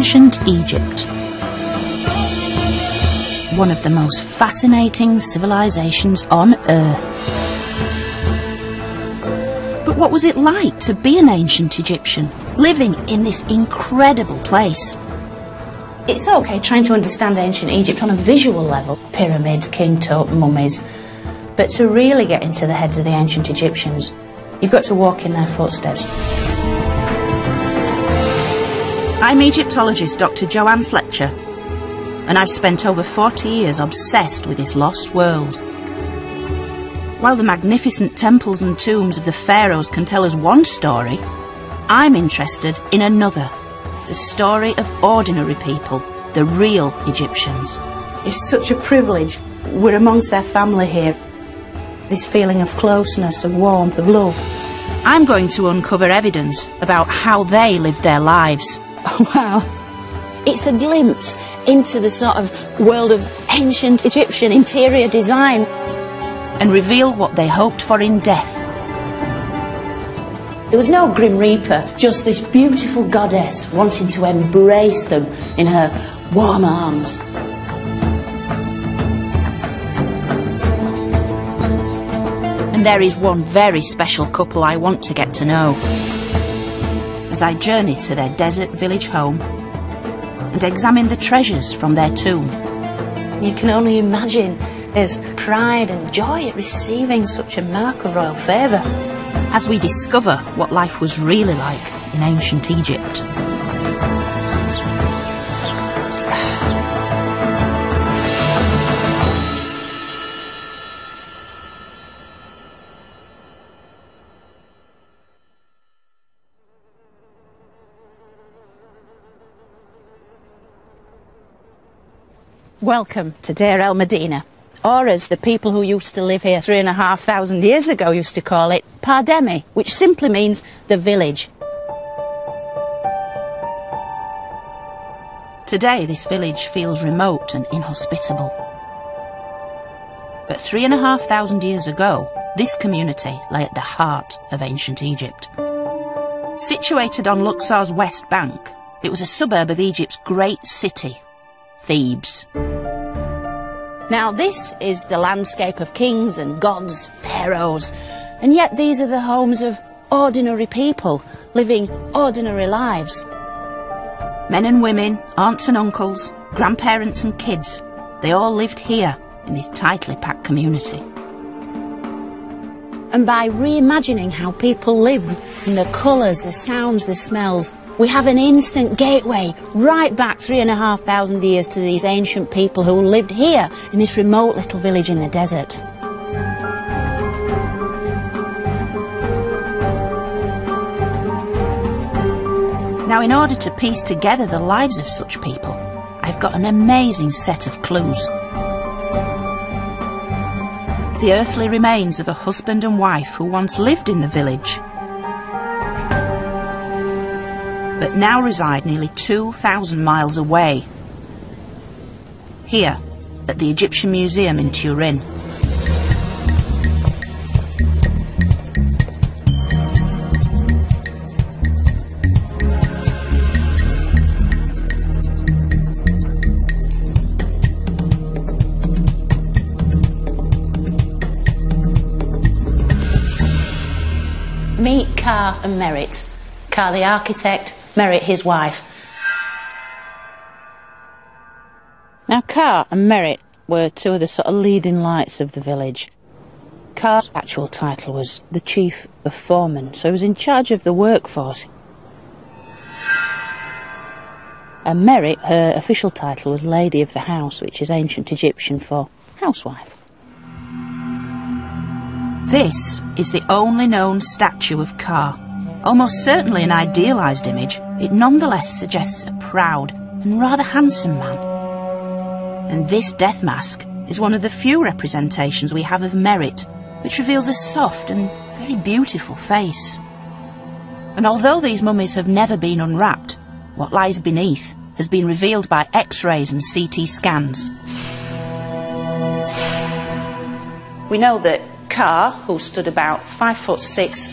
Ancient Egypt. One of the most fascinating civilizations on Earth. But what was it like to be an ancient Egyptian, living in this incredible place? It's okay trying to understand ancient Egypt on a visual level, pyramids, king tut, mummies, but to really get into the heads of the ancient Egyptians, you've got to walk in their footsteps. I'm Egyptologist Dr. Joanne Fletcher, and I've spent over 40 years obsessed with this lost world. While the magnificent temples and tombs of the pharaohs can tell us one story, I'm interested in another, the story of ordinary people, the real Egyptians. It's such a privilege. We're amongst their family here. This feeling of closeness, of warmth, of love. I'm going to uncover evidence about how they lived their lives. Wow. It's a glimpse into the sort of world of ancient Egyptian interior design and reveal what they hoped for in death. There was no Grim Reaper, just this beautiful goddess wanting to embrace them in her warm arms. And there is one very special couple I want to get to know as I journey to their desert village home and examine the treasures from their tomb. You can only imagine there's pride and joy at receiving such a mark of royal favour as we discover what life was really like in ancient Egypt. Welcome to Deir el Medina, or as the people who used to live here 3,500 years ago used to call it, Pardemi, which simply means the village. Today this village feels remote and inhospitable. But 3,500 years ago, this community lay at the heart of ancient Egypt. Situated on Luxor's west bank, it was a suburb of Egypt's great city, Thebes. Now this is the landscape of kings and gods, pharaohs, and yet these are the homes of ordinary people living ordinary lives. Men and women, aunts and uncles, grandparents and kids, they all lived here in this tightly packed community. And by reimagining how people lived, in the colours, the sounds, the smells, we have an instant gateway right back 3,500 years to these ancient people who lived here in this remote little village in the desert. Now, in order to piece together the lives of such people, I've got an amazing set of clues. The earthly remains of a husband and wife who once lived in the village, but now reside nearly 2,000 miles away, here at the Egyptian Museum in Turin. Meet Ka and Merit. Ka the architect, Merit his wife. Now Ka and Merit were two of the sort of leading lights of the village. Ka's actual title was the chief of foremen, so he was in charge of the workforce. And Merit, her official title was Lady of the House, which is ancient Egyptian for housewife. This is the only known statue of Ka. Almost certainly an idealised image, it nonetheless suggests a proud and rather handsome man. And this death mask is one of the few representations we have of Merit, which reveals a soft and very beautiful face. And although these mummies have never been unwrapped, what lies beneath has been revealed by X-rays and CT scans. We know that Ka, who stood about 5'6",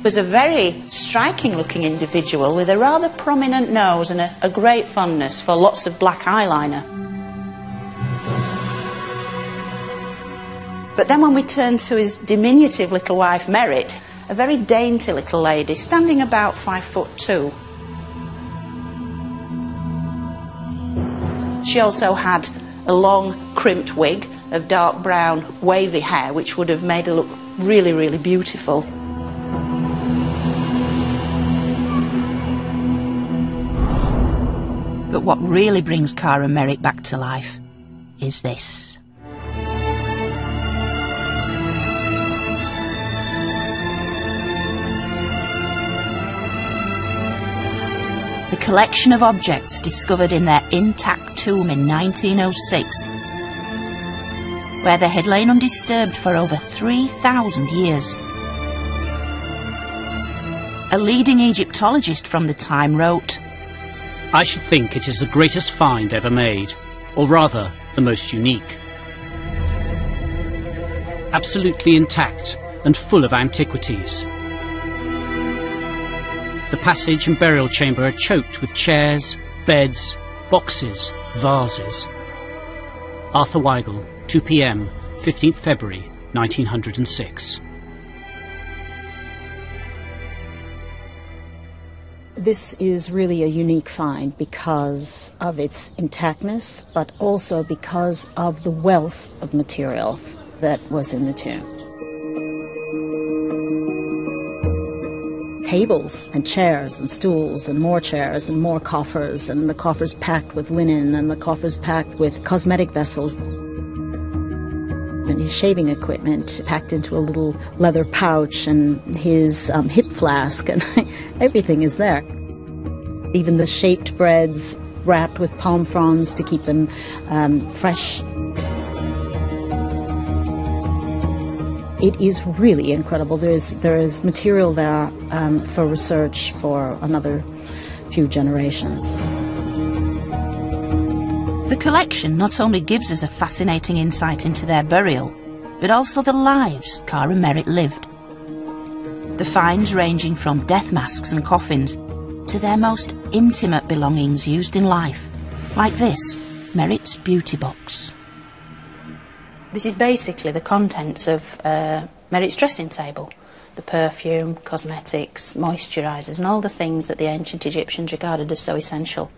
Was a very striking-looking individual with a rather prominent nose and a great fondness for lots of black eyeliner. But then when we turn to his diminutive little wife, Merit, a very dainty little lady, standing about 5'2". She also had a long, crimped wig of dark brown, wavy hair, which would have made her look really, really beautiful. But what really brings Cara Merritt back to life is this. The collection of objects discovered in their intact tomb in 1906, where they had lain undisturbed for over 3,000 years. A leading Egyptologist from the time wrote, "I should think it is the greatest find ever made, or rather, the most unique. Absolutely intact and full of antiquities. The passage and burial chamber are choked with chairs, beds, boxes, vases." Arthur Weigel, 2 p.m, 15th February, 1906. This is really a unique find because of its intactness, but also because of the wealth of material that was in the tomb. Tables and chairs and stools and more chairs and more coffers, and the coffers packed with linen and the coffers packed with cosmetic vessels. And his shaving equipment packed into a little leather pouch, and his hip flask, and everything is there. Even the shaped breads wrapped with palm fronds to keep them fresh. It is really incredible. There is material there for research for another few generations. The collection not only gives us a fascinating insight into their burial, but also the lives Cara Merritt lived. The finds ranging from death masks and coffins to their most intimate belongings used in life, like this, Merritt's beauty box. This is basically the contents of Merritt's dressing table. The perfume, cosmetics, moisturisers and all the things that the ancient Egyptians regarded as so essential.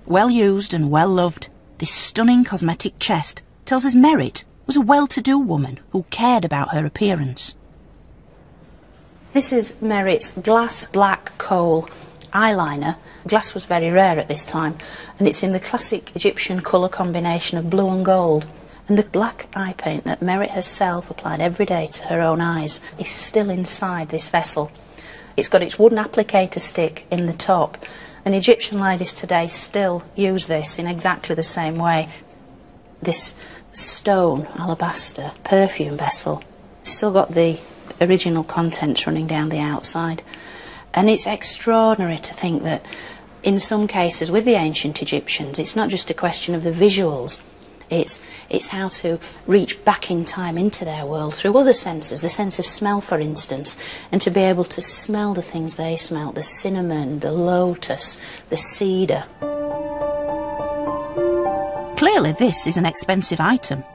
Well used and well loved, this stunning cosmetic chest tells us Merritt was a well-to-do woman who cared about her appearance. This is Merritt's glass black coal eyeliner. Glass was very rare at this time, and it's in the classic Egyptian colour combination of blue and gold. And the black eye paint that Merritt herself applied every day to her own eyes is still inside this vessel. It's got its wooden applicator stick in the top, and Egyptian ladies today still use this in exactly the same way. This stone alabaster perfume vessel still got the original contents running down the outside. And it's extraordinary to think that in some cases with the ancient Egyptians, it's not just a question of the visuals. It's how to reach back in time into their world through other senses, the sense of smell, for instance, and to be able to smell the things they smelt, the cinnamon, the lotus, the cedar. Clearly this is an expensive item.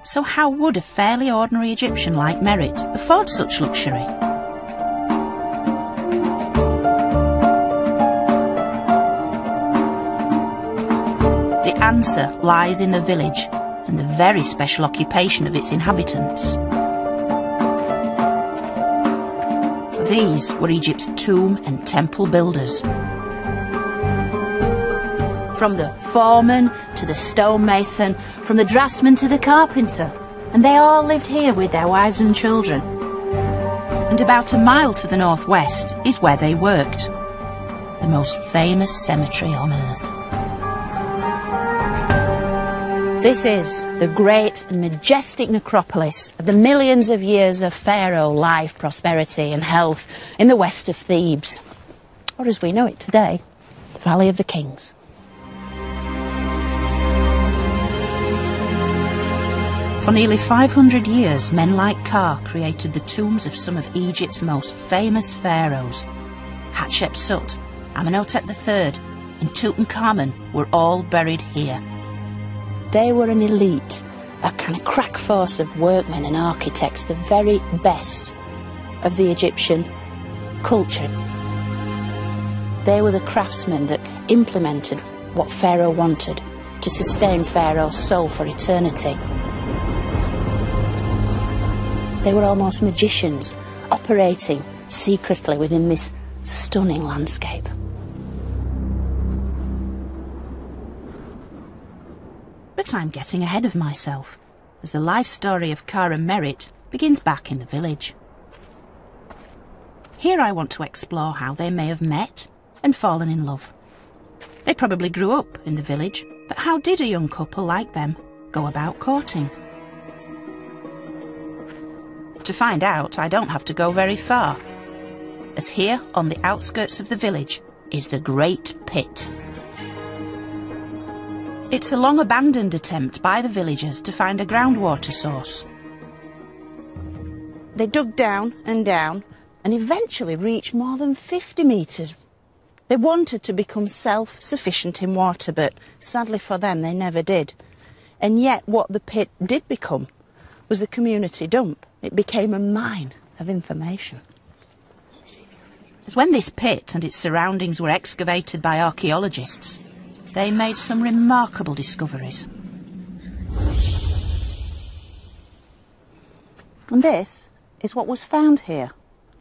So how would a fairly ordinary Egyptian like Merritt afford such luxury? The answer lies in the village and the very special occupation of its inhabitants. These were Egypt's tomb and temple builders. From the foreman to the stonemason, from the draftsman to the carpenter, and they all lived here with their wives and children. And about a mile to the northwest is where they worked, the most famous cemetery on earth. This is the great and majestic necropolis of the millions of years of pharaoh life, prosperity and health in the west of Thebes, or as we know it today, the Valley of the Kings. For nearly 500 years, men like Ka created the tombs of some of Egypt's most famous pharaohs. Hatshepsut, Amenhotep III, and Tutankhamun were all buried here. They were an elite, a kind of crack force of workmen and architects, the very best of the Egyptian culture. They were the craftsmen that implemented what Pharaoh wanted to sustain Pharaoh's soul for eternity. They were almost magicians, operating secretly within this stunning landscape. But I'm getting ahead of myself, as the life story of Ka and Merit begins back in the village. Here I want to explore how they may have met and fallen in love. They probably grew up in the village, but how did a young couple like them go about courting? To find out, I don't have to go very far, as here on the outskirts of the village is the Great Pit. It's a long-abandoned attempt by the villagers to find a groundwater source. They dug down and eventually reached more than 50 metres. They wanted to become self-sufficient in water, but sadly for them they never did. And yet what the pit did become was a community dump. It became a mine of information. As when this pit and its surroundings were excavated by archaeologists, they made some remarkable discoveries. And this is what was found here.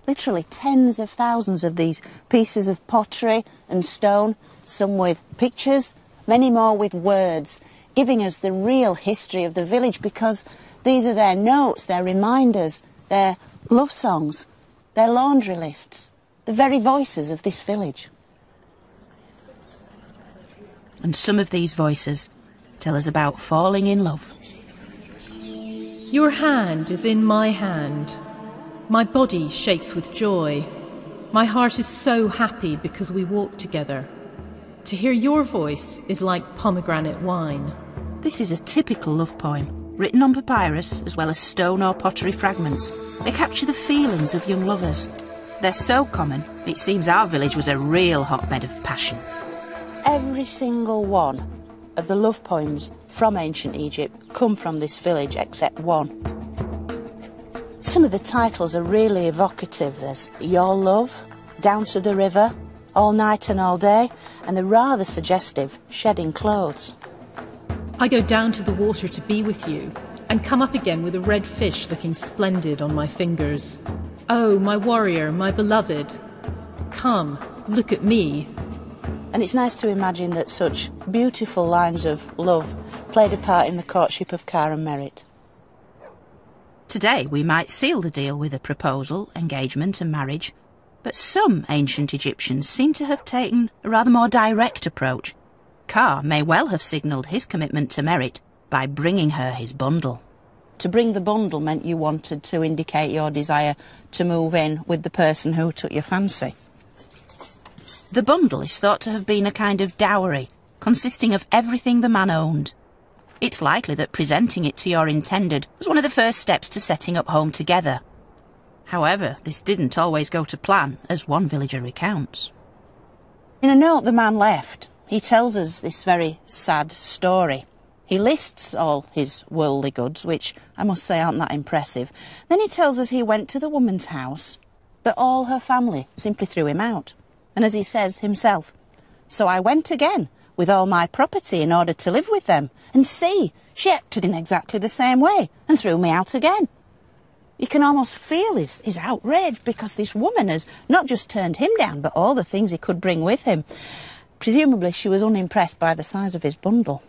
Literally tens of thousands of these pieces of pottery and stone, some with pictures, many more with words, giving us the real history of the village, because these are their notes, their reminders, their love songs, their laundry lists, the very voices of this village. And some of these voices tell us about falling in love. Your hand is in my hand. My body shakes with joy. My heart is so happy because we walk together. To hear your voice is like pomegranate wine. This is a typical love poem, written on papyrus as well as stone or pottery fragments. They capture the feelings of young lovers. They're so common, it seems our village was a real hotbed of passion. Every single one of the love poems from ancient Egypt come from this village except one. Some of the titles are really evocative. There's Your Love, Down to the River, All Night and All Day, and the rather suggestive Shedding Clothes. I go down to the water to be with you, and come up again with a red fish looking splendid on my fingers. Oh, my warrior, my beloved, come, look at me. And it's nice to imagine that such beautiful lines of love played a part in the courtship of Ka and Merit. Today we might seal the deal with a proposal, engagement and marriage, but some ancient Egyptians seem to have taken a rather more direct approach. Ka may well have signalled his commitment to Merit by bringing her his bundle. To bring the bundle meant you wanted to indicate your desire to move in with the person who took your fancy. The bundle is thought to have been a kind of dowry, consisting of everything the man owned. It's likely that presenting it to your intended was one of the first steps to setting up home together. However, this didn't always go to plan, as one villager recounts. In a note the man left, he tells us this very sad story. He lists all his worldly goods, which I must say aren't that impressive. Then he tells us he went to the woman's house, but all her family simply threw him out. And as he says himself, so I went again with all my property in order to live with them, and see, she acted in exactly the same way and threw me out again. You can almost feel his outrage, because this woman has not just turned him down, but all the things he could bring with him. Presumably she was unimpressed by the size of his bundle.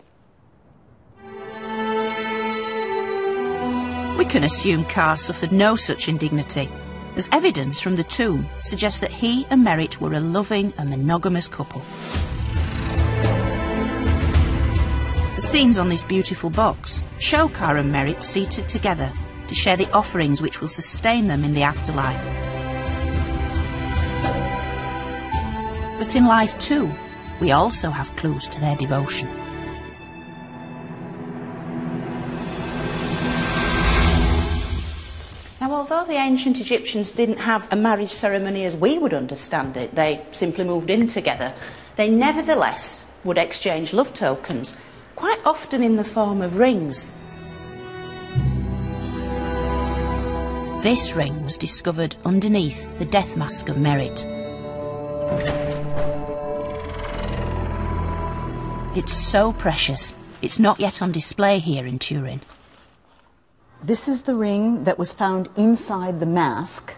We can assume Ka suffered no such indignity, as evidence from the tomb suggests that he and Merit were a loving and monogamous couple. The scenes on this beautiful box show Ka and Merit seated together to share the offerings which will sustain them in the afterlife. But in life too, we also have clues to their devotion. although the ancient Egyptians didn't have a marriage ceremony as we would understand it, they simply moved in together, they nevertheless would exchange love tokens, quite often in the form of rings. This ring was discovered underneath the death mask of Merit. It's so precious, it's not yet on display here in Turin. This is the ring that was found inside the mask,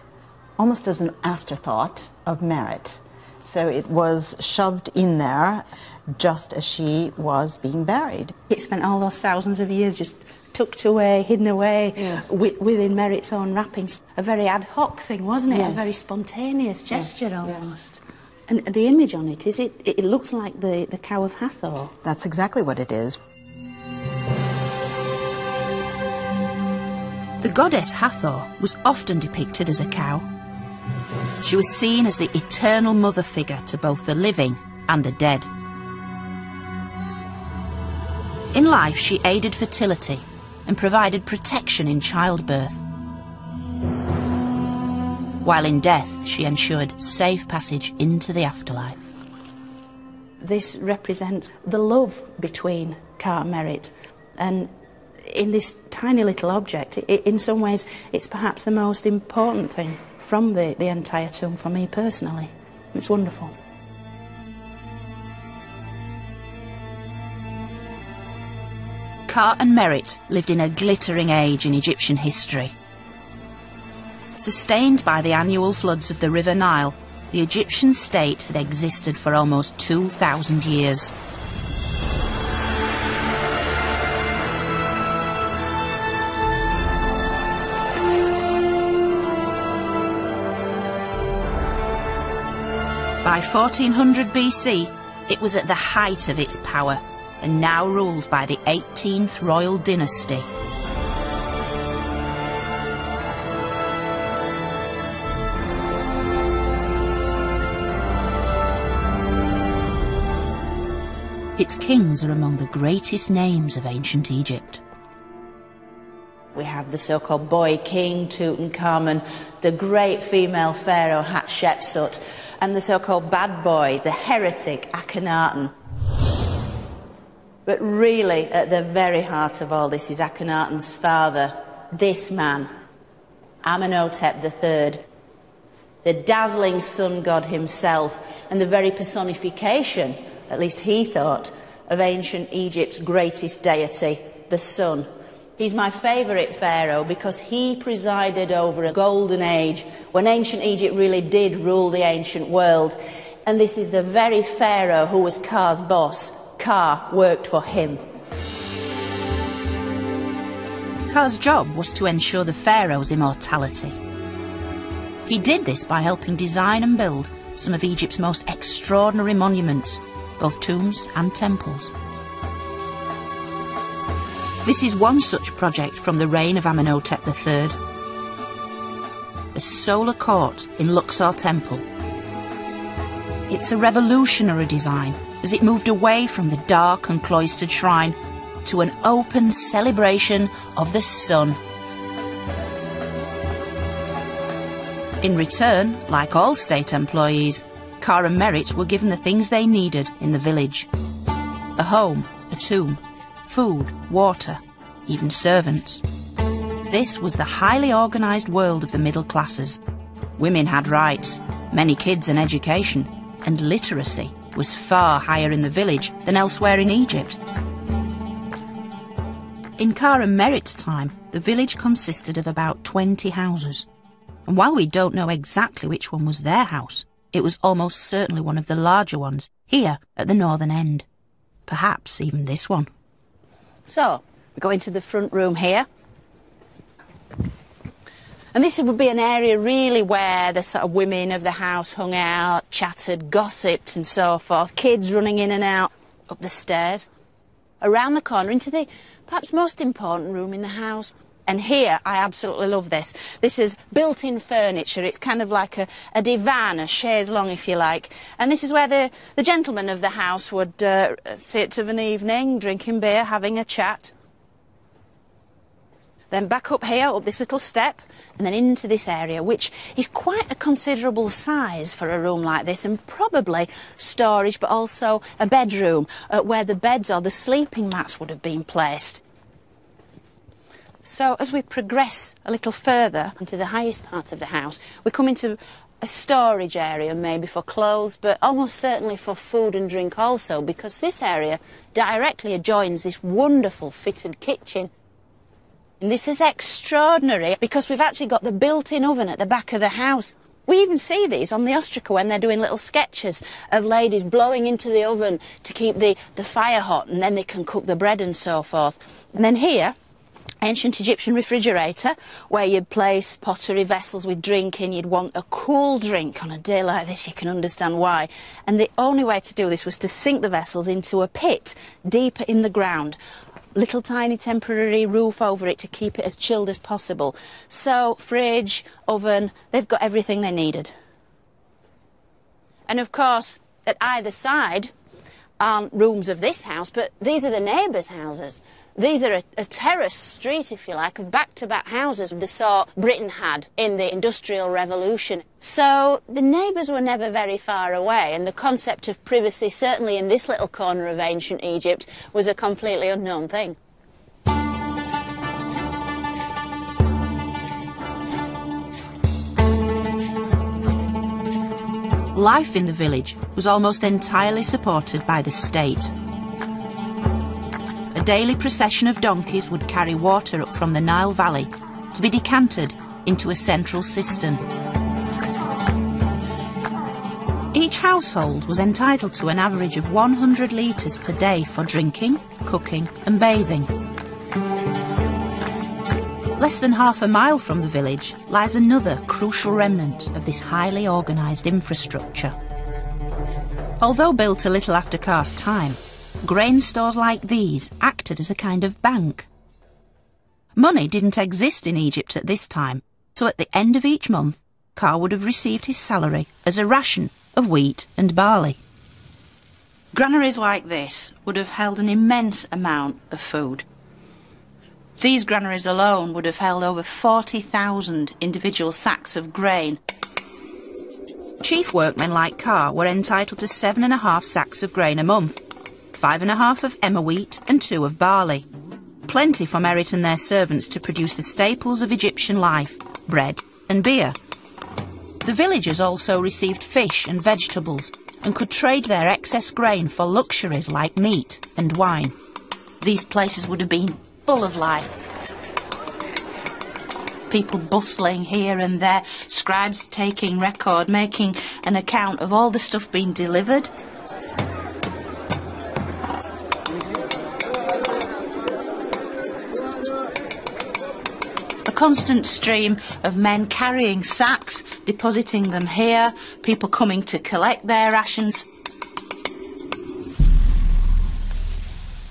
almost as an afterthought of Merit. So it was shoved in there just as she was being buried. It spent all those thousands of years just tucked away, hidden away, yes, within Merit's own wrappings. A very ad hoc thing, wasn't it? Yes. A very spontaneous gesture, yes, almost. Yes. And the image on it, it looks like the cow of Hathor. That's exactly what it is. The goddess Hathor was often depicted as a cow. She was seen as the eternal mother figure to both the living and the dead. In life, she aided fertility and provided protection in childbirth. While in death, she ensured safe passage into the afterlife. This represents the love between Ka and Merit, and in this tiny little object, in some ways, it's perhaps the most important thing from the entire tomb for me personally. It's wonderful. Ka and Merit lived in a glittering age in Egyptian history. Sustained by the annual floods of the River Nile, the Egyptian state had existed for almost 2,000 years. By 1400 BC, it was at the height of its power and now ruled by the 18th royal dynasty. Its kings are among the greatest names of ancient Egypt. We have the so-called boy king, Tutankhamun, the great female pharaoh, Hatshepsut, and the so-called bad boy, the heretic, Akhenaten. But really, at the very heart of all this is Akhenaten's father, this man, Amenhotep III, the dazzling sun god himself, and the very personification, at least he thought, of ancient Egypt's greatest deity, the sun. He's my favourite pharaoh because he presided over a golden age when ancient Egypt really did rule the ancient world. And this is the very pharaoh who was Ka's boss. Ka worked for him. Ka's job was to ensure the pharaoh's immortality. He did this by helping design and build some of Egypt's most extraordinary monuments, both tombs and temples. This is one such project from the reign of Amenhotep III. The Solar Court in Luxor Temple. It's a revolutionary design as it moved away from the dark and cloistered shrine to an open celebration of the sun. In return, like all state employees, Ka and Merit were given the things they needed in the village. A home, a tomb, food, water, even servants. This was the highly organised world of the middle classes. Women had rights, many kids an education, and literacy was far higher in the village than elsewhere in Egypt. In Ka and Merit's time, the village consisted of about 20 houses. And while we don't know exactly which one was their house, it was almost certainly one of the larger ones, here at the northern end. Perhaps even this one. So, we go into the front room here. And this would be an area really where the sort of women of the house hung out, chattered, gossiped and so forth. Kids running in and out, up the stairs. Around the corner into the perhaps most important room in the house. And here, I absolutely love this. This is built-in furniture. It's kind of like a divan, a chaise longue, if you like. And this is where the gentlemen of the house would sit of an evening, drinking beer, having a chat. then back up here, up this little step, and then into this area, which is quite a considerable size for a room like this, and probably storage, but also a bedroom where the beds or the sleeping mats would have been placed. So as we progress a little further into the highest part of the house, we come into a storage area, maybe for clothes, but almost certainly for food and drink also, because this area directly adjoins this wonderful fitted kitchen. And this is extraordinary because we've actually got the built-in oven at the back of the house. We even see these on the ostraca when they're doing little sketches of ladies blowing into the oven to keep the fire hot, and then they can cook the bread and so forth. And then here, ancient Egyptian refrigerator, where you'd place pottery vessels with drink in. You'd want a cool drink on a day like this, you can understand why. And the only way to do this was to sink the vessels into a pit deeper in the ground. Little tiny temporary roof over it to keep it as chilled as possible. So, fridge, oven, they've got everything they needed. And of course, at either side aren't rooms of this house, but these are the neighbours' houses. These are a terrace street, if you like, of back-to-back houses, the sort Britain had in the Industrial Revolution. So the neighbours were never very far away, and the concept of privacy, certainly in this little corner of ancient Egypt, was a completely unknown thing. Life in the village was almost entirely supported by the state. A daily procession of donkeys would carry water up from the Nile Valley to be decanted into a central cistern. Each household was entitled to an average of 100 litres per day for drinking, cooking and bathing. Less than half a mile from the village lies another crucial remnant of this highly organised infrastructure. Although built a little after Car's time, grain stores like these acted as a kind of bank. Money didn't exist in Egypt at this time, so at the end of each month, Car would have received his salary as a ration of wheat and barley. Granaries like this would have held an immense amount of food. These granaries alone would have held over 40,000 individual sacks of grain. Chief workmen like Car were entitled to 7.5 sacks of grain a month, 5.5 of emmer wheat and 2 of barley. Plenty for Merit and their servants to produce the staples of Egyptian life, bread and beer. The villagers also received fish and vegetables and could trade their excess grain for luxuries like meat and wine. These places would have been full of life. People bustling here and there, scribes taking record, making an account of all the stuff being delivered. A constant stream of men carrying sacks, depositing them here, people coming to collect their rations.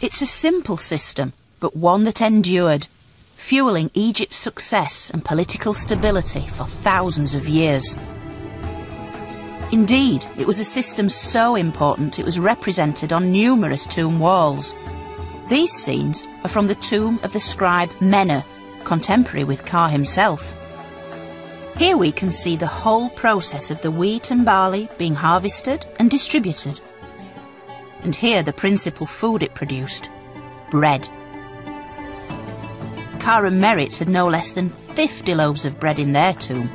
It's a simple system, but one that endured, fueling Egypt's success and political stability for thousands of years. Indeed, it was a system so important it was represented on numerous tomb walls. These scenes are from the tomb of the scribe Menna, contemporary with Car himself. Here we can see the whole process of the wheat and barley being harvested and distributed. And here the principal food it produced, bread. Car and Merit had no less than 50 loaves of bread in their tomb.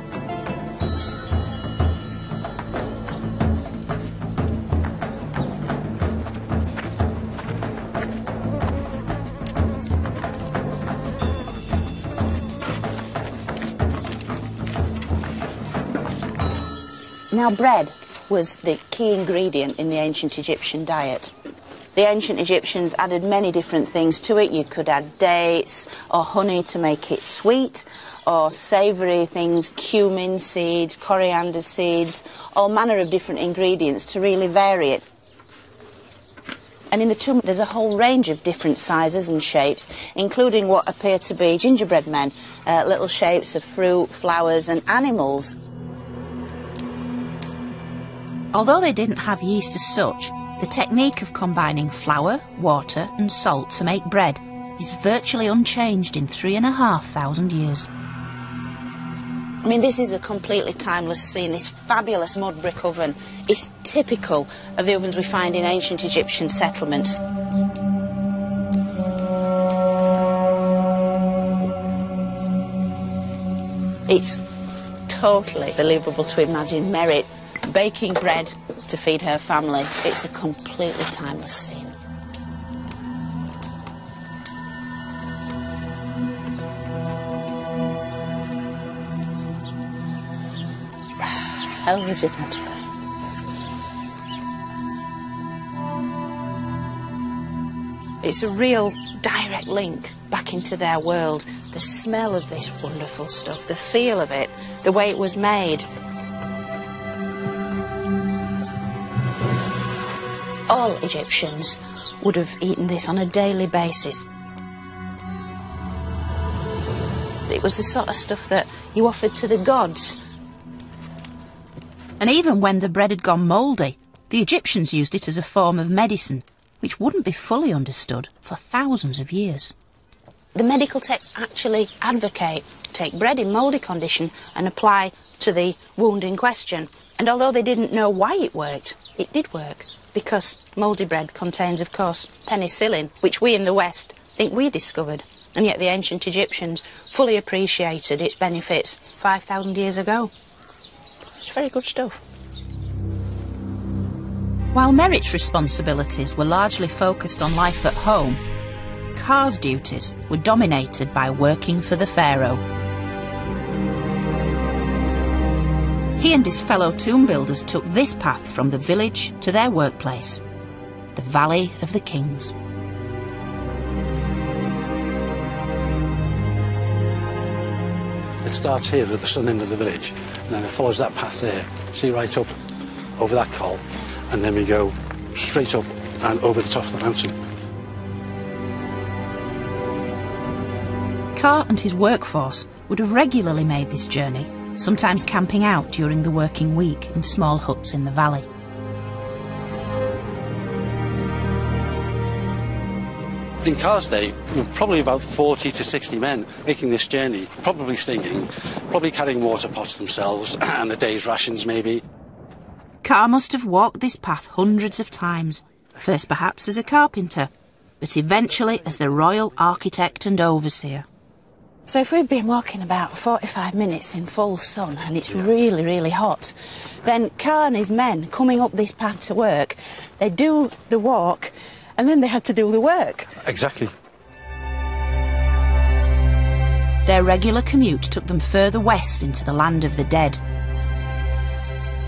Now, bread was the key ingredient in the ancient Egyptian diet. The ancient Egyptians added many different things to it. You could add dates or honey to make it sweet, or savoury things, cumin seeds, coriander seeds, all manner of different ingredients to really vary it. And in the tomb there's a whole range of different sizes and shapes, including what appear to be gingerbread men, little shapes of fruit, flowers and animals. Although they didn't have yeast as such, the technique of combining flour, water and salt to make bread is virtually unchanged in 3,500 years. I mean, this is a completely timeless scene. This fabulous mud brick oven is typical of the ovens we find in ancient Egyptian settlements. It's totally believable to imagine Merit baking bread to feed her family. It's a completely timeless scene. How would you think? It's a real direct link back into their world. The smell of this wonderful stuff, the feel of it, the way it was made. All Egyptians would have eaten this on a daily basis. It was the sort of stuff that you offered to the gods. And even when the bread had gone mouldy, the Egyptians used it as a form of medicine, which wouldn't be fully understood for thousands of years. The medical texts actually advocate take bread in mouldy condition and apply to the wound in question. And although they didn't know why it worked, it did work, because mouldy bread contains, of course, penicillin, which we in the West think we discovered, and yet the ancient Egyptians fully appreciated its benefits 5,000 years ago. It's very good stuff. While Merit's responsibilities were largely focused on life at home, Ka's duties were dominated by working for the pharaoh. He and his fellow tomb builders took this path from the village to their workplace, the Valley of the Kings. It starts here at the southern end of the village, and then it follows that path there, see, right up over that col, and then we go straight up and over the top of the mountain. Ka and his workforce would have regularly made this journey, sometimes camping out during the working week in small huts in the valley. In Ka's day, we were probably about 40 to 60 men making this journey, probably singing, probably carrying water pots themselves, and the day's rations maybe. Ka must have walked this path hundreds of times, first perhaps as a carpenter, but eventually as the royal architect and overseer. So if we've been walking about 45 minutes in full sun and it's really, really hot, then Ka and his men coming up this path to work, they do the walk and then they had to do the work. Exactly. Their regular commute took them further west into the land of the dead.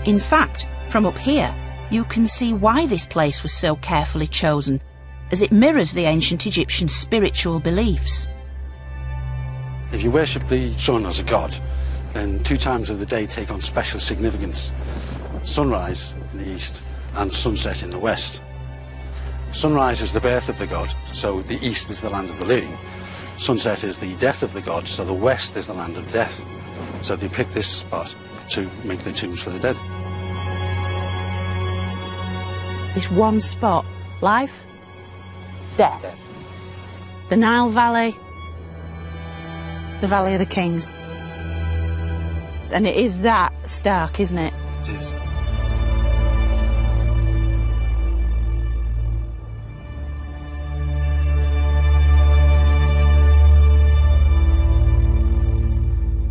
In fact, from up here, you can see why this place was so carefully chosen, as it mirrors the ancient Egyptian spiritual beliefs. If you worship the sun as a god, then 2 times of the day take on special significance. Sunrise in the east and sunset in the west. Sunrise is the birth of the god, so the east is the land of the living. Sunset is the death of the god, so the west is the land of death. So they picked this spot to make the tombs for the dead. This one spot, life, death. The Nile Valley, the Valley of the Kings. And it is that stark, isn't it? It is.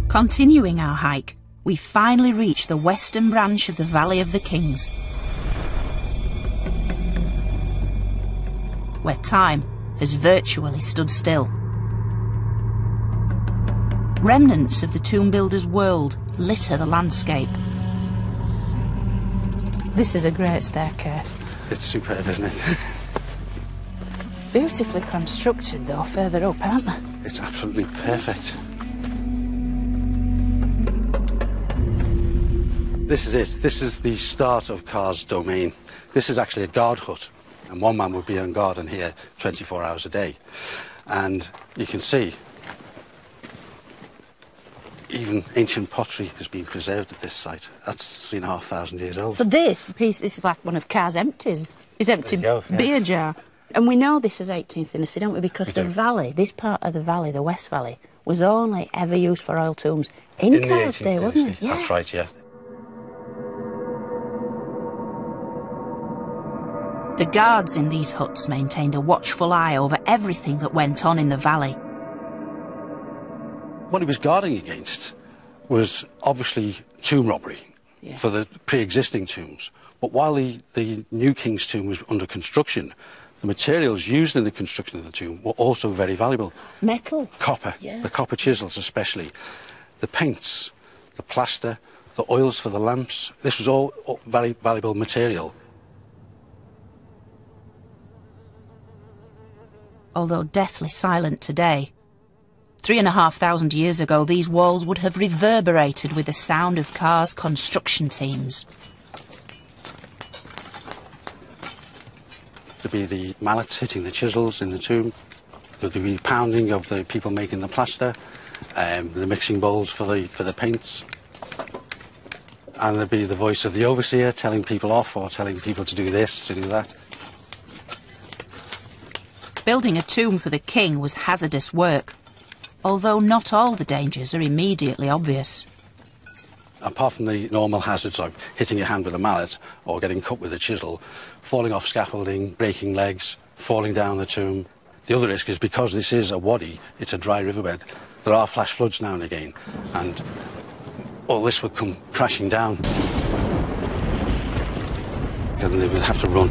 Continuing our hike, we finally reach the western branch of the Valley of the Kings, where time has virtually stood still. Remnants of the tomb builder's world litter the landscape. This is a great staircase. It's superb, isn't it? Beautifully constructed, though, further up, aren't they? It's absolutely perfect. This is it. This is the start of Ka's domain. This is actually a guard hut, and one man would be on guard in here 24 hours a day. And you can see even ancient pottery has been preserved at this site. That's 3,500 years old. So this piece, this is like one of Ka's empties. His empty There you go, yes. beer jar. And we know this is 18th dynasty, don't we? Because the valley, this part of the valley, the West Valley, was only ever used for royal tombs in Carr's day, wasn't it? Yeah. That's right, yeah. The guards in these huts maintained a watchful eye over everything that went on in the valley. What he was guarding against was obviously tomb robbery for the pre-existing tombs. But while the new king's tomb was under construction, the materials used in the construction of the tomb were also very valuable. Metal. Copper, the copper chisels especially, the paints, the plaster, the oils for the lamps. This was all very valuable material. Although deathly silent today, 3,500 years ago these walls would have reverberated with the sound of Carr's construction teams. There'd be the mallets hitting the chisels in the tomb. There'd be pounding of the people making the plaster, the mixing bowls for the paints. And there'd be the voice of the overseer telling people off or telling people to do this, to do that. Building a tomb for the king was hazardous work, although not all the dangers are immediately obvious. Apart from the normal hazards of hitting your hand with a mallet or getting cut with a chisel, falling off scaffolding, breaking legs, falling down the tomb. The other risk is because this is a wadi, it's a dry riverbed, there are flash floods now and again, and all this would come crashing down. And they would have to run.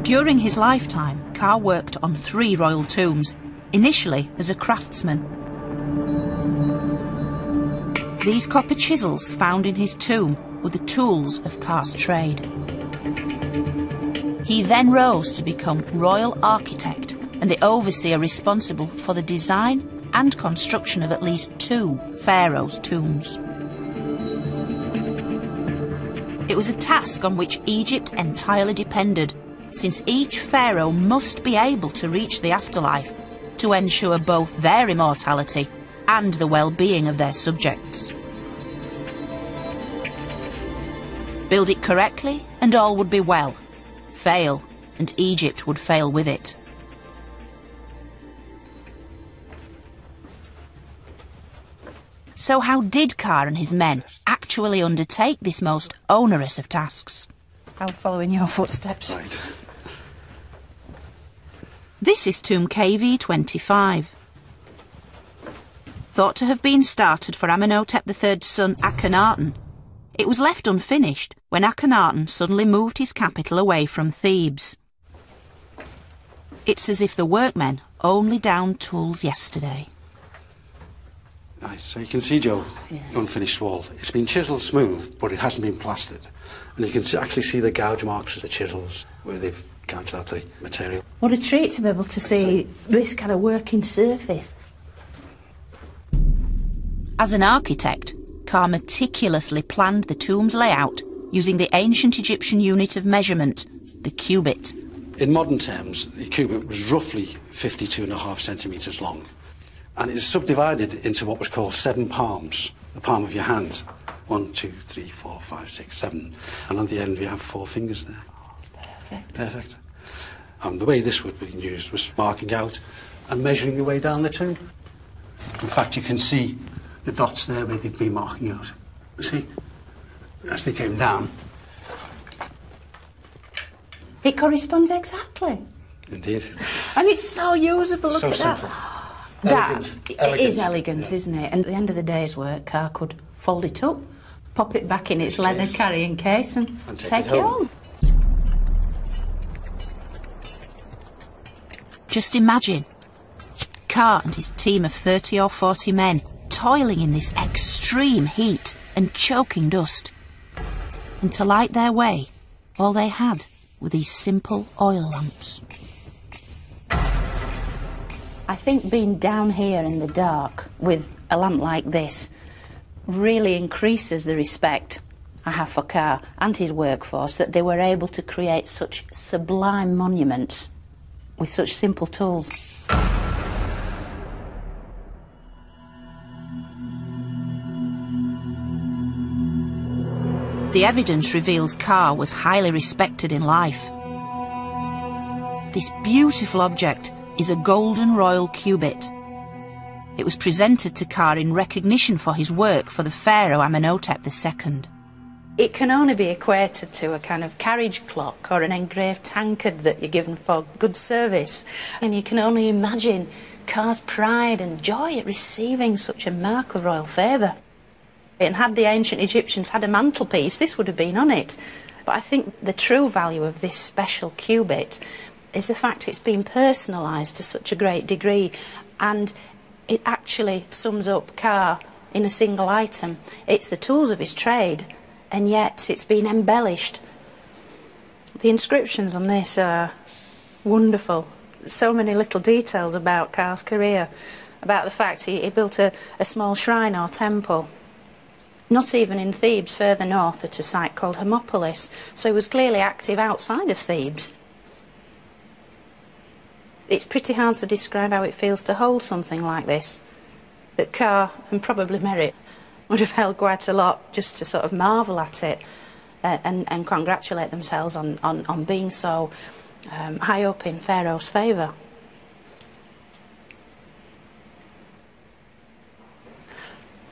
During his lifetime, Carr worked on 3 royal tombs, initially as a craftsman. These copper chisels found in his tomb were the tools of Carr's trade. He then rose to become royal architect and the overseer responsible for the design and construction of at least 2 pharaohs' tombs. It was a task on which Egypt entirely depended, since each pharaoh must be able to reach the afterlife to ensure both their immortality and the well-being of their subjects. Build it correctly and all would be well. Fail, and Egypt would fail with it. So how did Carr and his men actually undertake this most onerous of tasks? I'll follow in your footsteps. Right. This is tomb KV25. Thought to have been started for Amenhotep III's son Akhenaten, it was left unfinished when Akhenaten suddenly moved his capital away from Thebes. It's as if the workmen only downed tools yesterday. Nice. So you can see, Joe, the unfinished wall. It's been chiselled smooth, but it hasn't been plastered. And you can actually see the gouge marks of the chisels where they've gouged out the material. What a treat to be able to see this kind of working surface. As an architect, Carr meticulously planned the tomb's layout using the ancient Egyptian unit of measurement, the cubit. In modern terms, the cubit was roughly 52.5 centimetres long. And it is subdivided into what was called 7 palms, the palm of your hand. 1, 2, 3, 4, 5, 6, 7. And on the end we have 4 fingers there. Perfect. Perfect. And the way this would be used was marking out and measuring your way down the tomb. In fact, you can see the dots there where they've been marking out. You see? As they came down. It corresponds exactly. Indeed. And it's so usable, look So at simple. that. Elegant. It is elegant, isn't it? And at the end of the day's work, Carr could fold it up, pop it back in its leather carrying case and take it home. Just imagine Carr and his team of 30 or 40 men toiling in this extreme heat and choking dust. And to light their way, all they had were these simple oil lamps. I think being down here in the dark with a lamp like this really increases the respect I have for Carr and his workforce, that they were able to create such sublime monuments with such simple tools. The evidence reveals Ka was highly respected in life. This beautiful object is a golden royal cubit. It was presented to Ka in recognition for his work for the pharaoh Amenhotep II. It can only be equated to a kind of carriage clock or an engraved tankard that you're given for good service. And you can only imagine Ka's pride and joy at receiving such a mark of royal favour. And had the ancient Egyptians had a mantelpiece, this would have been on it. But I think the true value of this special cubit is the fact it's been personalised to such a great degree, and it actually sums up Ka in a single item. It's the tools of his trade, and yet it's been embellished. The inscriptions on this are wonderful. So many little details about Ka's career, about the fact he built a small shrine or temple, not even in Thebes, further north at a site called Hermopolis, so he was clearly active outside of Thebes. It's pretty hard to describe how it feels to hold something like this, that Ka, and probably Merit, would have held quite a lot just to sort of marvel at it and congratulate themselves on being so high up in Pharaoh's favour.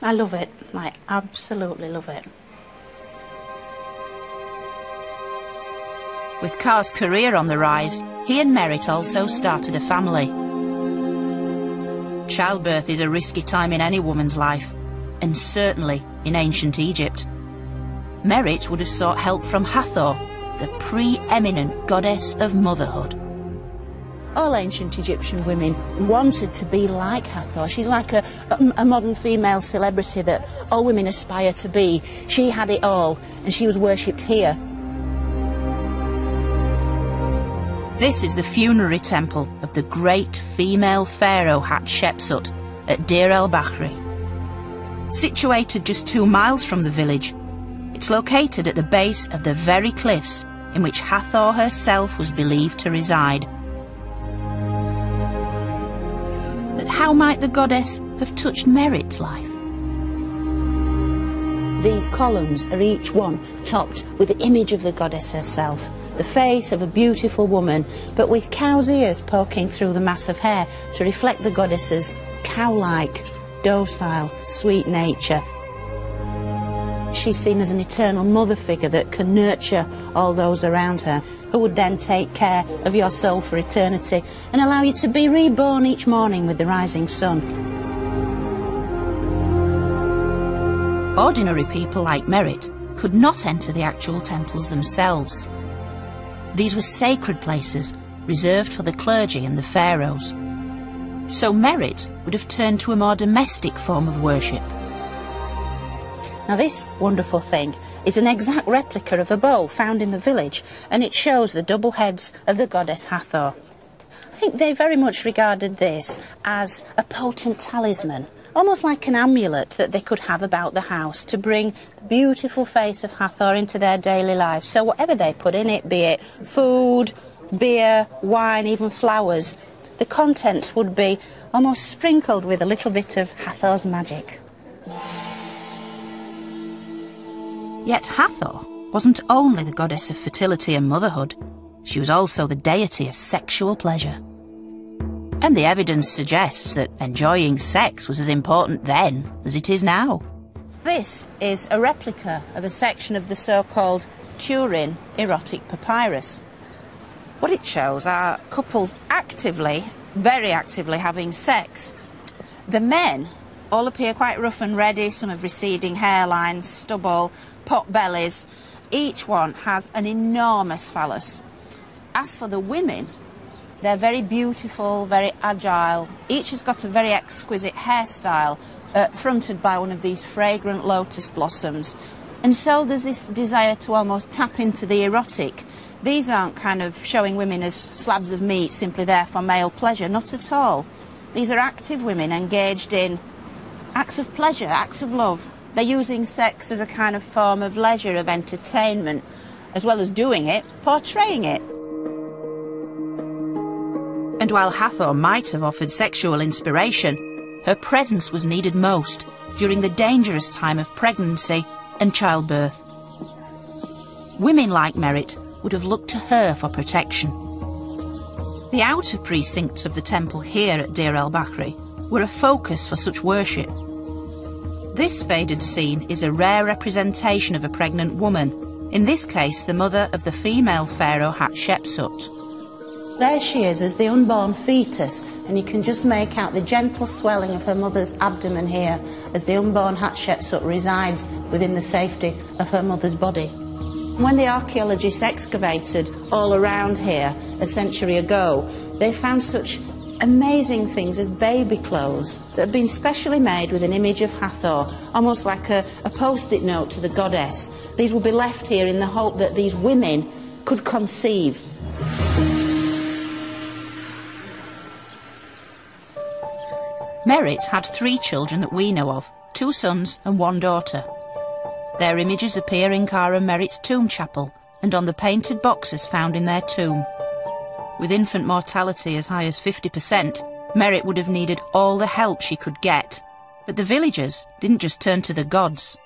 I love it, I absolutely love it. With Ka's career on the rise, he and Merit also started a family. Childbirth is a risky time in any woman's life, and certainly in ancient Egypt. Merit would have sought help from Hathor, the pre-eminent goddess of motherhood. All ancient Egyptian women wanted to be like Hathor. She's like a modern female celebrity that all women aspire to be. She had it all, and she was worshipped here. This is the funerary temple of the great female pharaoh Hatshepsut at Deir el-Bahri. Situated just 2 miles from the village, it's located at the base of the very cliffs in which Hathor herself was believed to reside. But how might the goddess have touched Merit's life? These columns are each one topped with the image of the goddess herself, the face of a beautiful woman, but with cow's ears poking through the mass of hair to reflect the goddess's cow-like, docile, sweet nature. She's seen as an eternal mother figure that can nurture all those around her, who would then take care of your soul for eternity and allow you to be reborn each morning with the rising sun. Ordinary people like Merit could not enter the actual temples themselves. These were sacred places reserved for the clergy and the pharaohs. So Merit would have turned to a more domestic form of worship. Now this wonderful thing is an exact replica of a bowl found in the village, and it shows the double heads of the goddess Hathor. I think they very much regarded this as a potent talisman, almost like an amulet that they could have about the house to bring the beautiful face of Hathor into their daily lives. So whatever they put in it, be it food, beer, wine, even flowers, the contents would be almost sprinkled with a little bit of Hathor's magic. Yet Hathor wasn't only the goddess of fertility and motherhood, she was also the deity of sexual pleasure. And the evidence suggests that enjoying sex was as important then as it is now. This is a replica of a section of the so-called Turin erotic papyrus. What it shows are couples actively, very actively having sex. The men all appear quite rough and ready, some have receding hairlines, stubble, pot bellies. Each one has an enormous phallus. As for the women, they're very beautiful, very agile. Each has got a very exquisite hairstyle, fronted by one of these fragrant lotus blossoms. And so there's this desire to almost tap into the erotic. These aren't kind of showing women as slabs of meat simply there for male pleasure, not at all. These are active women engaged in acts of pleasure, acts of love. They're using sex as a kind of form of leisure, of entertainment, as well as doing it, portraying it. And while Hathor might have offered sexual inspiration, her presence was needed most during the dangerous time of pregnancy and childbirth. women like Merritt would have looked to her for protection. The outer precincts of the temple here at Deir el-Bahri were a focus for such worship. This faded scene is a rare representation of a pregnant woman, in this case the mother of the female pharaoh Hatshepsut. There she is as the unborn fetus, and you can just make out the gentle swelling of her mother's abdomen here as the unborn Hatshepsut resides within the safety of her mother's body. When the archaeologists excavated all around here a century ago, they found such amazing things as baby clothes that had been specially made with an image of Hathor, almost like a post-it note to the goddess. These will be left here in the hope that these women could conceive. Merritt had 3 children that we know of, 2 sons and 1 daughter. Their images appear in Kara Merritt's tomb chapel and on the painted boxes found in their tomb. With infant mortality as high as 50%, Merritt would have needed all the help she could get. But the villagers didn't just turn to the gods.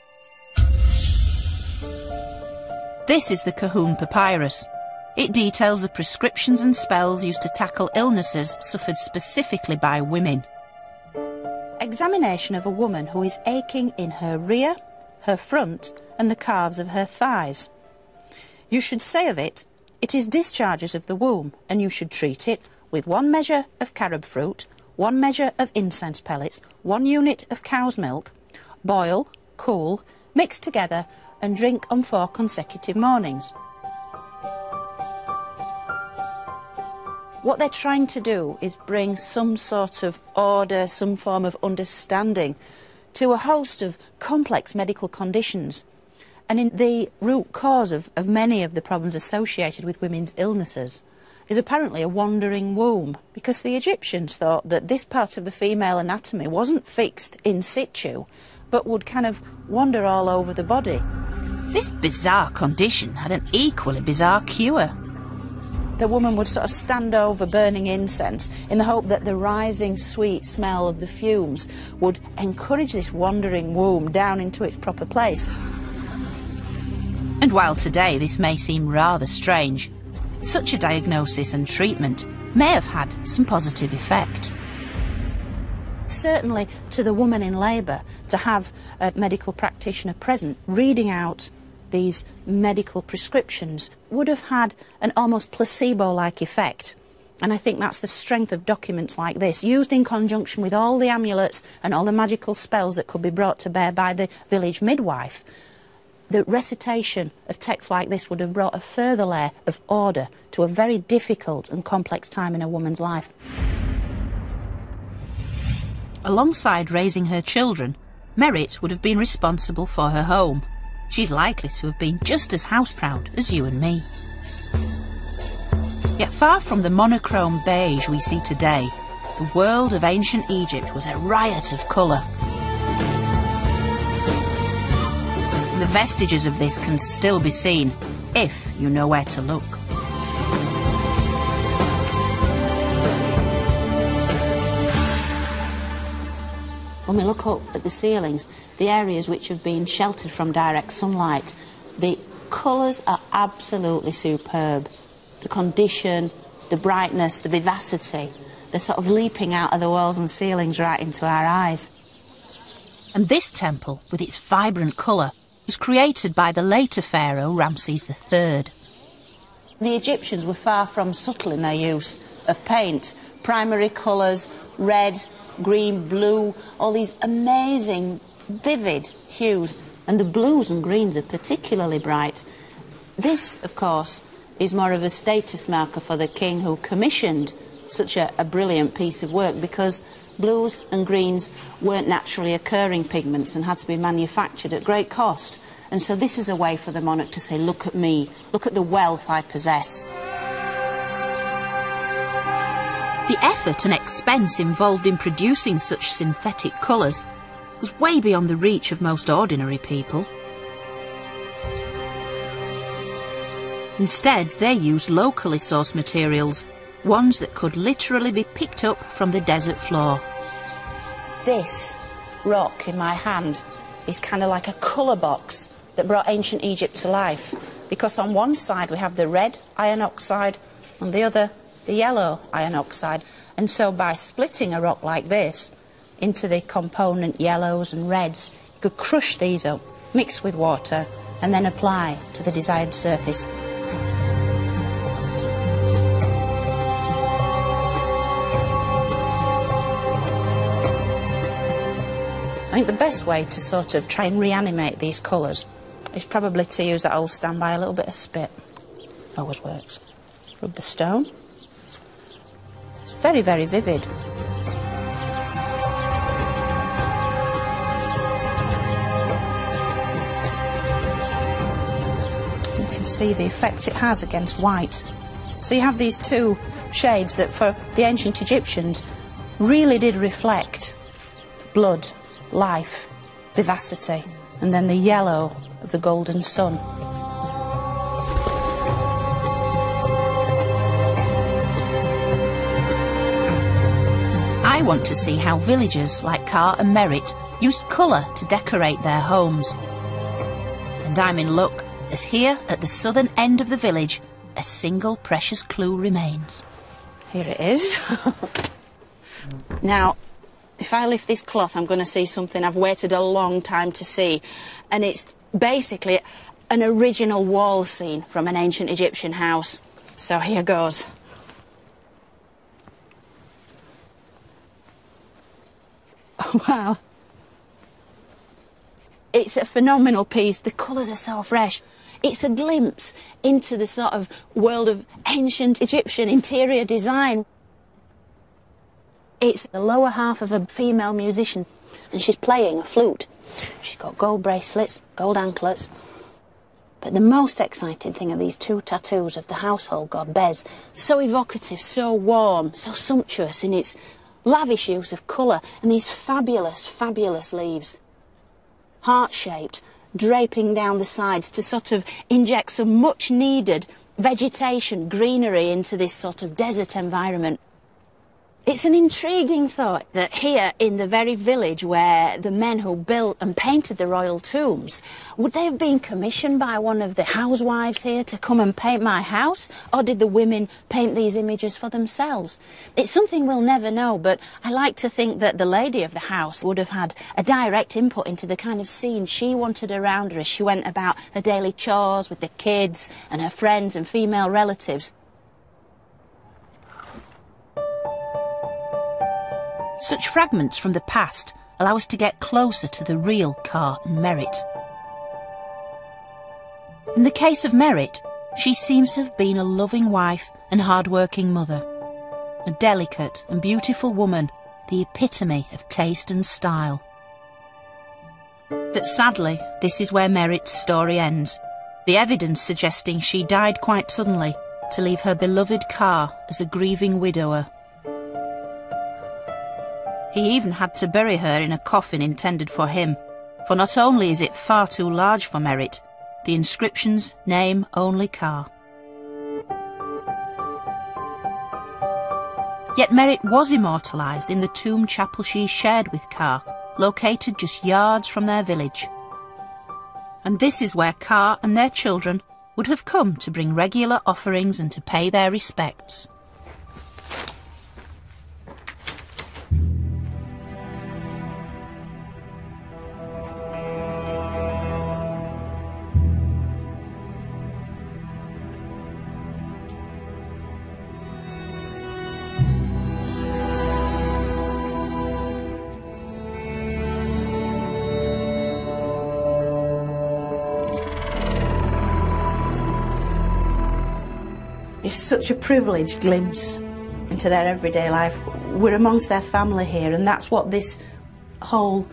This is the Kahun Papyrus. It details the prescriptions and spells used to tackle illnesses suffered specifically by women. Examination of a woman who is aching in her rear, her front and the calves of her thighs. You should say of it, it is discharges of the womb, and you should treat it with 1 measure of carob fruit, 1 measure of incense pellets, 1 unit of cow's milk, boil, cool, mix together and drink on 4 consecutive mornings. What they're trying to do is bring some sort of order, some form of understanding to a host of complex medical conditions. And in the root cause of many of the problems associated with women's illnesses is apparently a wandering womb, because the Egyptians thought that this part of the female anatomy wasn't fixed in situ, but would kind of wander all over the body. This bizarre condition had an equally bizarre cure. The woman would sort of stand over burning incense in the hope that the rising sweet smell of the fumes would encourage this wandering womb down into its proper place. And while today this may seem rather strange, such a diagnosis and treatment may have had some positive effect. Certainly to the woman in labour, to have a medical practitioner present reading out these medical prescriptions would have had an almost placebo-like effect. And I think that's the strength of documents like this, used in conjunction with all the amulets and all the magical spells that could be brought to bear by the village midwife. The recitation of texts like this would have brought a further layer of order to a very difficult and complex time in a woman's life. Alongside raising her children, Merritt would have been responsible for her home. She's likely to have been just as house-proud as you and me. Yet far from the monochrome beige we see today, the world of ancient Egypt was a riot of colour. The vestiges of this can still be seen, if you know where to look. When we look up at the ceilings, the areas which have been sheltered from direct sunlight, the colours are absolutely superb. The condition, the brightness, the vivacity, they're sort of leaping out of the walls and ceilings right into our eyes. And this temple, with its vibrant colour, was created by the later pharaoh Ramses III. The Egyptians were far from subtle in their use of paint. Primary colours, red, green, blue, all these amazing, vivid hues, and the blues and greens are particularly bright. This, of course, is more of a status marker for the king who commissioned such a brilliant piece of work, because blues and greens weren't naturally occurring pigments and had to be manufactured at great cost. And so this is a way for the monarch to say, look at me, look at the wealth I possess. The effort and expense involved in producing such synthetic colours was way beyond the reach of most ordinary people. Instead, they used locally sourced materials, ones that could literally be picked up from the desert floor. This rock in my hand is kind of like a colour box that brought ancient Egypt to life. because on one side we have the red iron oxide, on the other the yellow iron oxide. And so by splitting a rock like this into the component yellows and reds, you could crush these up, mix with water, and then apply to the desired surface. I think the best way to sort of try and reanimate these colours is probably to use that old standby, a little bit of spit. Always works. Rub the stone. It's very, very vivid. You can see the effect it has against white. So you have these two shades that for the ancient Egyptians really did reflect blood, life, vivacity, and then the yellow of the golden sun. I want to see how villagers like Carr and Merritt used colour to decorate their homes. And I'm in luck, as here at the southern end of the village, a single precious clue remains. Here it is. Now, if I lift this cloth, I'm going to see something I've waited a long time to see. And it's basically an original wall scene from an ancient Egyptian house. So here goes. Oh, wow. It's a phenomenal piece. The colours are so fresh. It's a glimpse into the sort of world of ancient Egyptian interior design. It's the lower half of a female musician, and she's playing a flute. She's got gold bracelets, gold anklets. But the most exciting thing are these two tattoos of the household god Bez. So evocative, so warm, so sumptuous in its lavish use of colour, and these fabulous, fabulous leaves. Heart-shaped, draping down the sides to sort of inject some much-needed vegetation, greenery into this sort of desert environment. It's an intriguing thought that here in the very village where the men who built and painted the royal tombs, would they have been commissioned by one of the housewives here to come and paint my house? Or did the women paint these images for themselves? It's something we'll never know, but I like to think that the lady of the house would have had a direct input into the kind of scene she wanted around her as she went about her daily chores with the kids and her friends and female relatives. Such fragments from the past allow us to get closer to the real Carr and Merritt. In the case of Merritt, she seems to have been a loving wife and hard-working mother. A delicate and beautiful woman, the epitome of taste and style. But sadly, this is where Merritt's story ends, the evidence suggesting she died quite suddenly to leave her beloved Carr as a grieving widower. He even had to bury her in a coffin intended for him, for not only is it far too large for Merritt, the inscriptions name only Carr. Yet Merritt was immortalised in the tomb chapel she shared with Carr, located just yards from their village. And this is where Carr and their children would have come to bring regular offerings and to pay their respects. It's such a privileged glimpse into their everyday life. We're amongst their family here, and that's what this whole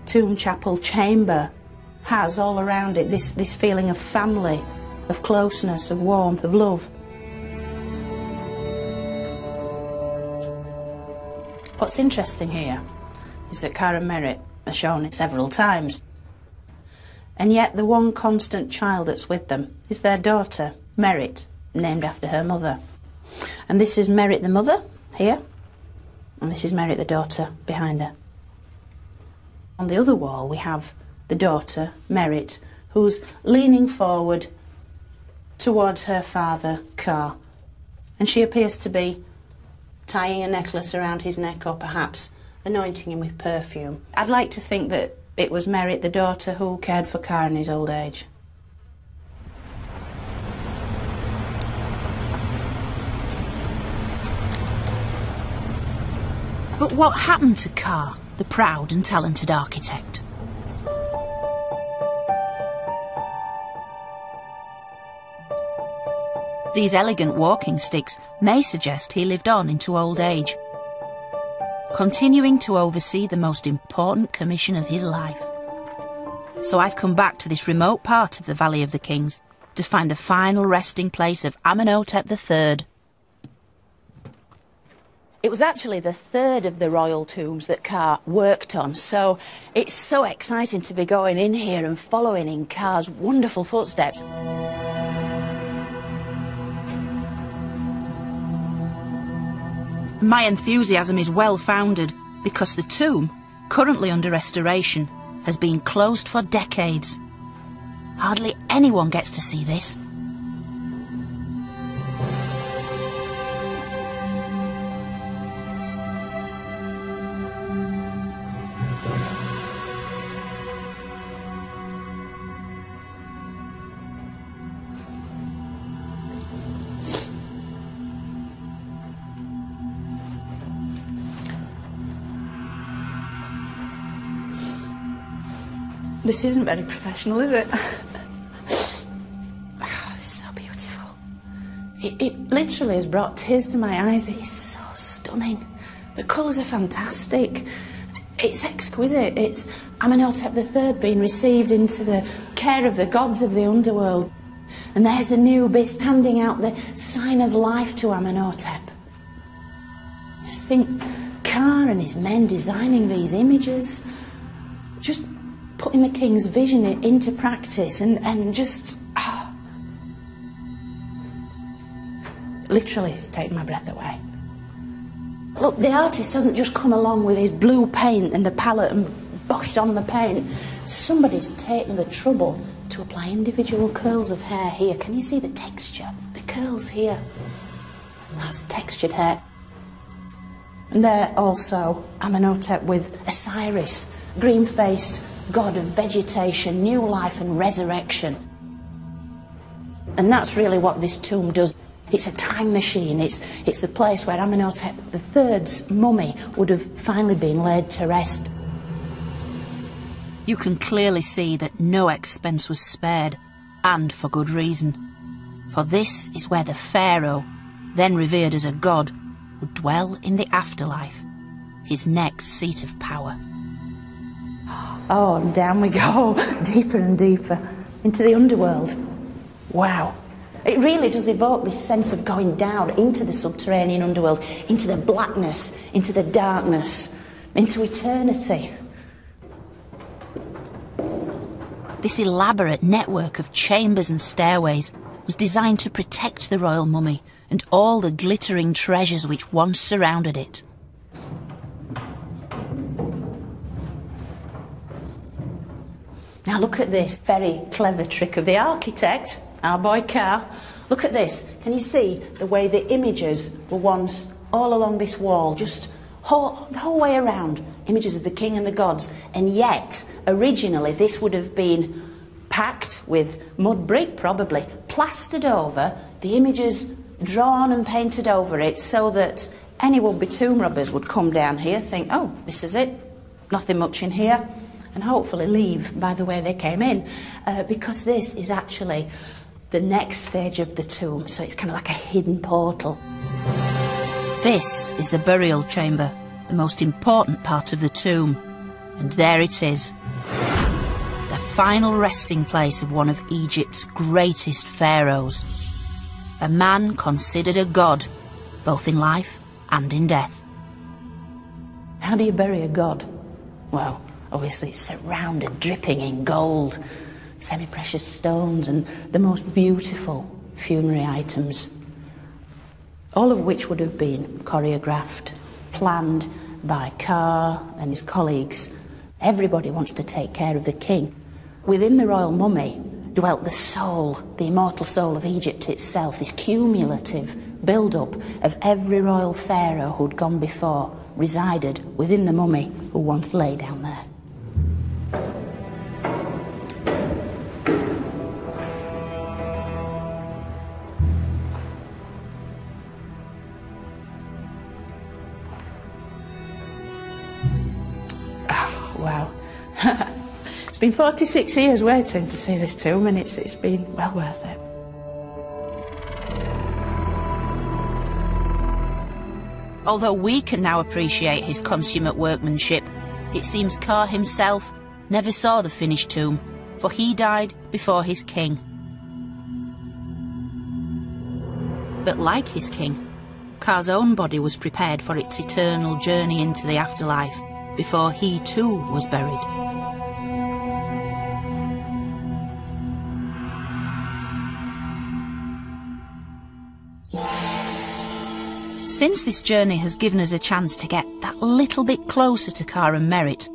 tomb chapel chamber has all around it, this feeling of family, of closeness, of warmth, of love. What's interesting here is that Carr and Merritt are shown it several times, and yet the one constant child that's with them is their daughter, Merritt, named after her mother. And this is Merritt the mother, here, and this is Merritt the daughter, behind her. On the other wall we have the daughter, Merritt, who's leaning forward, towards her father, Ka, and she appears to be tying a necklace around his neck, or perhaps anointing him with perfume. I'd like to think that it was Merit, the daughter, who cared for Ka in his old age. But what happened to Ka, the proud and talented architect? These elegant walking sticks may suggest he lived on into old age, continuing to oversee the most important commission of his life. So I've come back to this remote part of the Valley of the Kings to find the final resting place of Amenhotep III. It was actually the third of the royal tombs that Ka worked on, so it's so exciting to be going in here and following in Ka's wonderful footsteps. My enthusiasm is well-founded because the tomb, currently under restoration, has been closed for decades. Hardly anyone gets to see this. This isn't very professional, is it? This is so beautiful. It literally has brought tears to my eyes. It is so stunning. The colours are fantastic. It's exquisite. It's Amenhotep III being received into the care of the gods of the underworld. And there's Anubis handing out the sign of life to Amenhotep. Just think, Ka and his men designing these images, just putting the king's vision into practice and just... literally, it's taken my breath away. Look, the artist doesn't just come along with his blue paint and the palette and boshed on the paint. Somebody's taken the trouble to apply individual curls of hair here. Can you see the texture? The curls here. That's textured hair. And there also Amenhotep with Osiris, green-faced, god of vegetation, new life and resurrection. And that's really what this tomb does. It's a time machine. It's the place where Amenhotep III's mummy would have finally been laid to rest. You can clearly see that no expense was spared, and for good reason. For this is where the pharaoh, then revered as a god, would dwell in the afterlife, his next seat of power. Oh, and down we go, deeper and deeper, into the underworld. Wow. It really does evoke this sense of going down into the subterranean underworld, into the blackness, into the darkness, into eternity. This elaborate network of chambers and stairways was designed to protect the royal mummy and all the glittering treasures which once surrounded it. Now look at this very clever trick of the architect, our boy Ka. Look at this. Can you see the way the images were once all along this wall, just the whole way around, images of the king and the gods, and yet originally this would have been packed with mud brick, probably, plastered over, the images drawn and painted over it so that any would-be tomb robbers would come down here, think, oh, this is it, nothing much in here, and hopefully leave by the way they came in, because this is actually the next stage of the tomb, so it's kind of like a hidden portal. This is the burial chamber, the most important part of the tomb, and there it is, the final resting place of one of Egypt's greatest pharaohs, a man considered a god, both in life and in death. How do you bury a god? Well, obviously it's surrounded, dripping in gold, semi-precious stones and the most beautiful funerary items, all of which would have been choreographed, planned by Ka and his colleagues. Everybody wants to take care of the king. Within the royal mummy, dwelt the soul, the immortal soul of Egypt itself, this cumulative build-up of every royal pharaoh who'd gone before, resided within the mummy who once lay down there. Oh, wow. It's been 46 years waiting to see this tomb, and it's been well worth it. Although we can now appreciate his consummate workmanship, it seems Ka himself never saw the finished tomb, for he died before his king. But like his king, Ka's own body was prepared for its eternal journey into the afterlife before he too was buried. Since this journey has given us a chance to get that little bit closer to Ka and Merit,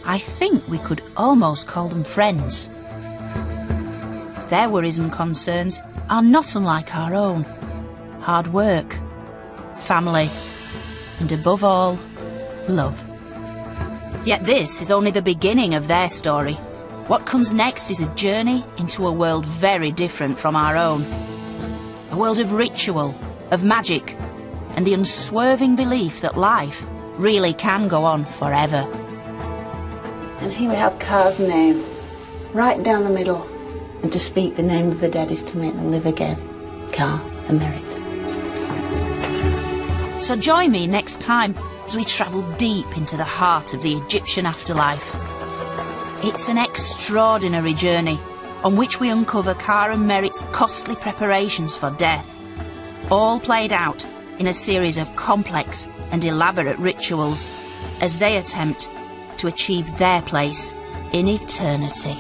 I think we could almost call them friends. Their worries and concerns are not unlike our own. Hard work, family, and above all, love. Yet this is only the beginning of their story. What comes next is a journey into a world very different from our own. A world of ritual, of magic, and the unswerving belief that life really can go on forever. And here we have Ka's name, right down the middle. And to speak the name of the dead is to make them live again. Ka and Merit. So join me next time as we travel deep into the heart of the Egyptian afterlife. It's an extraordinary journey on which we uncover Ka and Merit's costly preparations for death, all played out in a series of complex and elaborate rituals as they attempt to achieve their place in eternity.